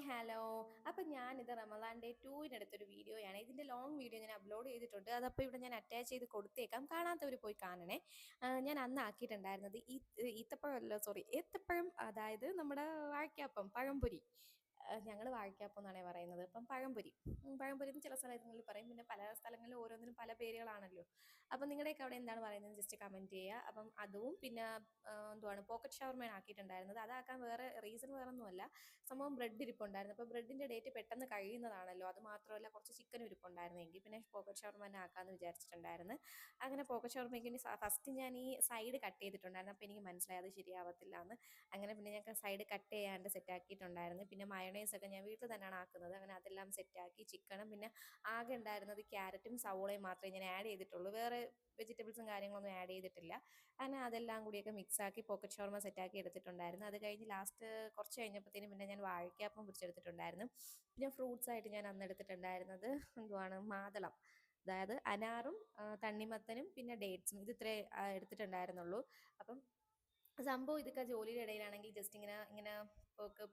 Hi hello. അപ്പം ഞാനിത് Ramadan day 2-നെടുത്തൊരു വീഡിയോയാണ്. ഇതിൻ്റെ ലോങ് വീഡിയോ ഞാൻ അപ്ലോഡ് ചെയ്തിട്ടുണ്ട്. അതപ്പോൾ ഇവിടെ ഞാൻ അറ്റാച്ച് ചെയ്ത് കൊടുത്തേക്കാം. കാണാത്തവർ പോയി കാണണേ. ഞാൻ അന്ന് ആക്കിയിട്ടുണ്ടായിരുന്നത് ഈത്തപ്പഴമല്ല, സോറി, ഏത്തപ്പഴം, അതായത് നമ്മുടെ വാഴയ്ക്കാപ്പം, പഴംപൊരി. ഞങ്ങൾ വാഴയ്ക്കാപ്പം എന്നാണ് പറയുന്നത്. അപ്പം പഴംപൊരി, പഴംപൊരി എന്ന് ചില സ്ഥലങ്ങളിൽ പറയും. പിന്നെ പല സ്ഥലങ്ങളിലും ഓരോന്നിനും പല പേരുകളാണല്ലോ. അപ്പം നിങ്ങളുടെയൊക്കെ അവിടെ എന്താണ് പറയുന്നത് ജസ്റ്റ് കമൻറ്റ് ചെയ്യുക. അപ്പം അതും പിന്നെ എന്തുവാണ് പോക്കറ്റ് ഷവർമയാണ് ആക്കിയിട്ടുണ്ടായിരുന്നത്. അതാക്കാൻ വേറെ റീസൺ വേറെ ഒന്നുമല്ല. സംഭവം ബ്രെഡ് ഇരിപ്പുണ്ടായിരുന്നു. അപ്പോൾ ബ്രെഡിൻ്റെ ഡേറ്റ് പെട്ടെന്ന് കഴിയുന്നതാണല്ലോ. അത് മാത്രമല്ല കുറച്ച് ചിക്കനും ഇരിപ്പുണ്ടായിരുന്നു. എങ്കിൽ പിന്നെ പോക്കറ്റ് ഷവർമ തന്നെ ആക്കാമെന്ന് വിചാരിച്ചിട്ടുണ്ടായിരുന്നു. അങ്ങനെ പോക്കറ്റ് ഷവർമയ്ക്ക് ഇനി ഫസ്റ്റ് ഞാൻ ഈ സൈഡ് കട്ട് ചെയ്തിട്ടുണ്ടായിരുന്നു. അപ്പോൾ എനിക്ക് മനസ്സിലായി അത് ശരിയാവത്തില്ല എന്ന്. അങ്ങനെ പിന്നെ ഞാൻ സൈഡ് കട്ട് ചെയ്യാണ്ട് സെറ്റാക്കിയിട്ടുണ്ടായിരുന്നു. പിന്നെ മയോണൈസൊക്കെ ഞാൻ വീട്ടിൽ തന്നെയാണ് ആക്കുന്നത്. അങ്ങനെ അതെല്ലാം സെറ്റാക്കി ചിക്കനും പിന്നെ ആകെ ഉണ്ടായിരുന്നത് ക്യാരറ്റും സവോളയും മാത്രമേ ഞാൻ ആഡ് ചെയ്തിട്ടുള്ളൂ. വേറെ വെജിറ്റബിൾസും കാര്യങ്ങളൊന്നും ആഡ് ചെയ്തിട്ടില്ല. അങ്ങനെ അതെല്ലാം കൂടിയൊക്കെ മിക്സാക്കി പോക്കറ്റ് ഷവർമ സെറ്റാക്കി എടുത്തിട്ടുണ്ടായിരുന്നു. അത് കഴിഞ്ഞ് ലാസ്റ്റ് കുറച്ച് കഴിഞ്ഞപ്പോഴത്തേനും പിന്നെ ഞാൻ വാഴയ്ക്കാപ്പം പൊരിച്ചെടുത്തിട്ടുണ്ടായിരുന്നു. പിന്നെ ഫ്രൂട്ട്സ് ആയിട്ട് ഞാൻ അന്ന് എടുത്തിട്ടുണ്ടായിരുന്നത് എന്തുവാണ് മാതളം, അതായത് അനാറും തണ്ണിമത്തനും പിന്നെ ഡേറ്റ്സും. ഇത് ഇത്രേ എടുത്തിട്ടുണ്ടായിരുന്നുള്ളൂ. അപ്പം സംഭവം ഇതൊക്കെ ജോലിയുടെ ഇടയിലാണെങ്കിൽ ജസ്റ്റ് ഇങ്ങനെ ഇങ്ങനെ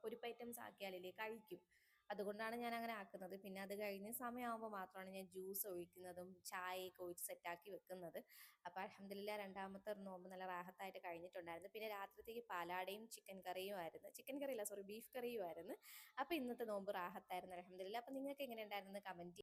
പൊരിപ്പ് ഐറ്റംസ് ആക്കിയാലല്ലേ കഴിക്കും. അതുകൊണ്ടാണ് ഞാൻ അങ്ങനെ ആക്കുന്നത്. പിന്നെ അത് കഴിഞ്ഞ് സമയമാകുമ്പോൾ മാത്രമാണ് ഞാൻ ജ്യൂസ് ഒഴിക്കുന്നതും ചായയൊക്കെ ഒഴിച്ച് സെറ്റാക്കി വെക്കുന്നത്. അപ്പോൾ അൽഹംദുലില്ലാ രണ്ടാമത്തെ ഒരു നോമ്പ് നല്ല റാഹത്തായിട്ട് കഴിഞ്ഞിട്ടുണ്ടായിരുന്നു. പിന്നെ രാത്രിത്തേക്ക് പാലാടയും ചിക്കൻ കറിയും ആയിരുന്നു. ചിക്കൻ കറിയല്ല, സോറി, ബീഫ് കറിയും ആയിരുന്നു. അപ്പോൾ ഇന്നത്തെ നോമ്പ് റാഹത്തായിരുന്നു അൽഹംദുലില്ലാ. അപ്പോൾ നിങ്ങൾക്ക് എങ്ങനെ ഉണ്ടായിരുന്നു കമൻറ്റ്